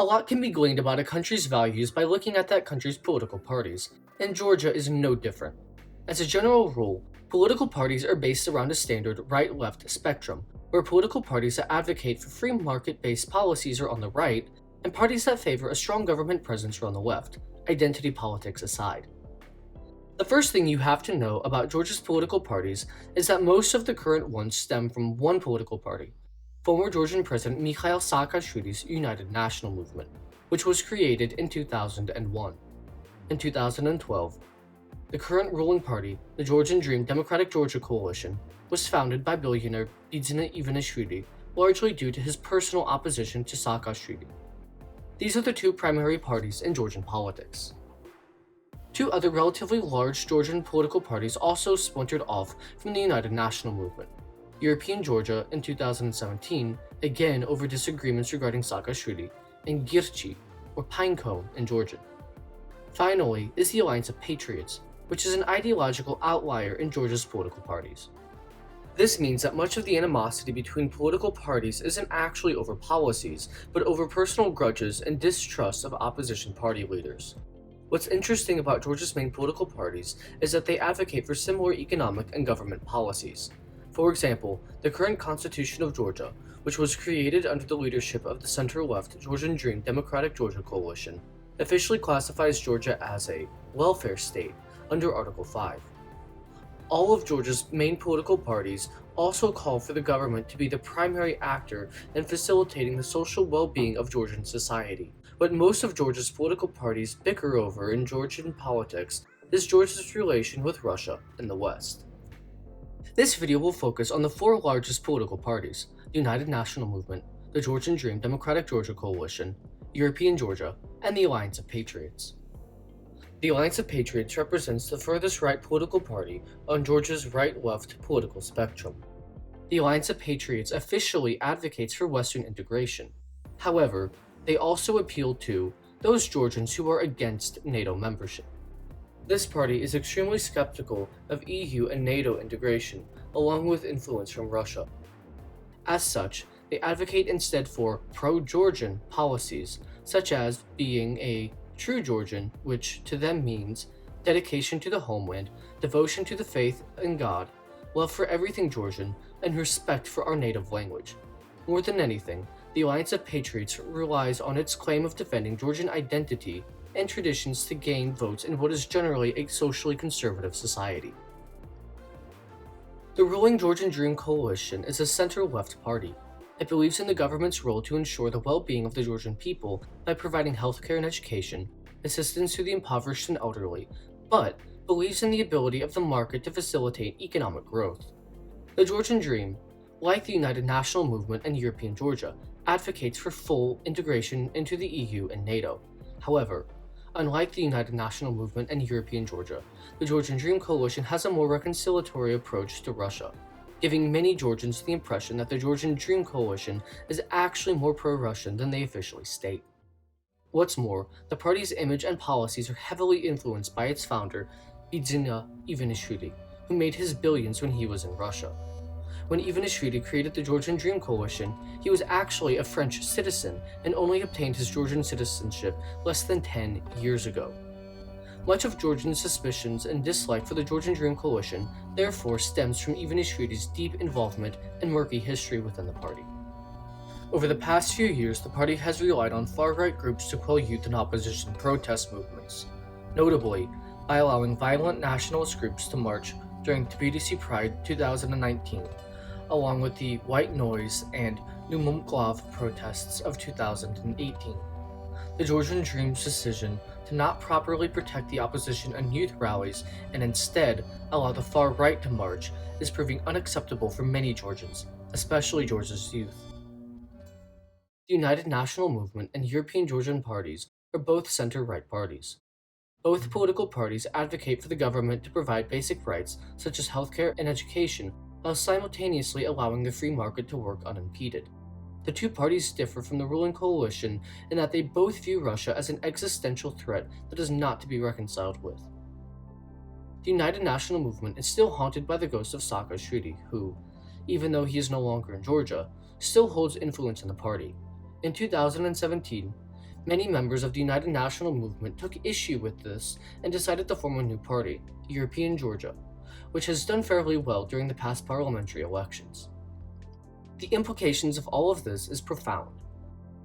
A lot can be gleaned about a country's values by looking at that country's political parties, and Georgia is no different. As a general rule, political parties are based around a standard right-left spectrum, where political parties that advocate for free market-based policies are on the right, and parties that favor a strong government presence are on the left, identity politics aside. The first thing you have to know about Georgia's political parties is that most of the current ones stem from one political party, former Georgian President Mikhail Saakashvili's United National Movement, which was created in 2001. In 2012, the current ruling party, the Georgian Dream Democratic Georgia Coalition, was founded by billionaire Bidzina Ivanishvili, largely due to his personal opposition to Saakashvili. These are the two primary parties in Georgian politics. Two other relatively large Georgian political parties also splintered off from the United National Movement. European Georgia in 2017, again over disagreements regarding Saakashvili, and Girchi, or Pinecone in Georgian. Finally is the Alliance of Patriots, which is an ideological outlier in Georgia's political parties. This means that much of the animosity between political parties isn't actually over policies, but over personal grudges and distrust of opposition party leaders. What's interesting about Georgia's main political parties is that they advocate for similar economic and government policies. For example, the current Constitution of Georgia, which was created under the leadership of the center-left Georgian Dream Democratic Georgia Coalition, officially classifies Georgia as a welfare state under Article 5. All of Georgia's main political parties also call for the government to be the primary actor in facilitating the social well-being of Georgian society. What most of Georgia's political parties bicker over in Georgian politics is Georgia's relation with Russia and the West. This video will focus on the four largest political parties: the United National Movement, the Georgian Dream Democratic Georgia Coalition, European Georgia, and the Alliance of Patriots. The Alliance of Patriots represents the furthest right political party on Georgia's right-left political spectrum. The Alliance of Patriots officially advocates for Western integration. However, they also appeal to those Georgians who are against NATO membership. This party is extremely skeptical of EU and NATO integration, along with influence from Russia. As such, they advocate instead for pro-Georgian policies, such as being a true Georgian, which to them means dedication to the homeland, devotion to the faith in God, love for everything Georgian, and respect for our native language. More than anything, the Alliance of Patriots relies on its claim of defending Georgian identity and traditions to gain votes in what is generally a socially conservative society. The ruling Georgian Dream Coalition is a center-left party. It believes in the government's role to ensure the well-being of the Georgian people by providing healthcare and education, assistance to the impoverished and elderly, but believes in the ability of the market to facilitate economic growth. The Georgian Dream, like the United National Movement and European Georgia, advocates for full integration into the EU and NATO. However, unlike the United National Movement and European Georgia, the Georgian Dream Coalition has a more reconciliatory approach to Russia, giving many Georgians the impression that the Georgian Dream Coalition is actually more pro-Russian than they officially state. What's more, the party's image and policies are heavily influenced by its founder, Bidzina Ivanishvili, who made his billions when he was in Russia. When Ivanishvili created the Georgian Dream Coalition, he was actually a French citizen and only obtained his Georgian citizenship less than 10 years ago. Much of Georgians' suspicions and dislike for the Georgian Dream Coalition therefore stems from Ivanishvili's deep involvement and murky history within the party. Over the past few years, the party has relied on far-right groups to quell youth and opposition protest movements, notably by allowing violent nationalist groups to march during Tbilisi Pride 2019, along with the White Noise and Numumglav protests of 2018. The Georgian Dream's decision to not properly protect the opposition and youth rallies and instead allow the far right to march is proving unacceptable for many Georgians, especially Georgia's youth. The United National Movement and European Georgian parties are both center-right parties. Both political parties advocate for the government to provide basic rights such as healthcare and education while simultaneously allowing the free market to work unimpeded. The two parties differ from the ruling coalition in that they both view Russia as an existential threat that is not to be reconciled with. The United National Movement is still haunted by the ghost of Saakashvili, who, even though he is no longer in Georgia, still holds influence in the party. In 2017, Many members of the United National Movement took issue with this and decided to form a new party, European Georgia, which has done fairly well during the past parliamentary elections. The implications of all of this is profound.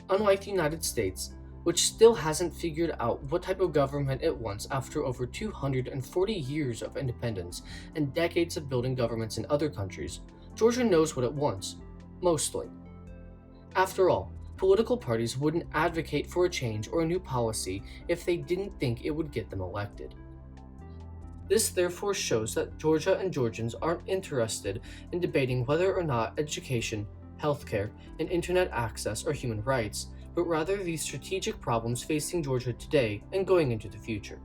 Unlike the United States, which still hasn't figured out what type of government it wants after over 240 years of independence and decades of building governments in other countries, Georgia knows what it wants, mostly. After all, political parties wouldn't advocate for a change or a new policy if they didn't think it would get them elected. This therefore shows that Georgia and Georgians aren't interested in debating whether or not education, healthcare, and internet access are human rights, but rather the strategic problems facing Georgia today and going into the future.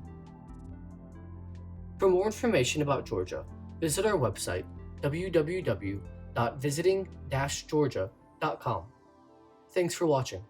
For more information about Georgia, visit our website www.visiting-georgia.com. Thanks for watching.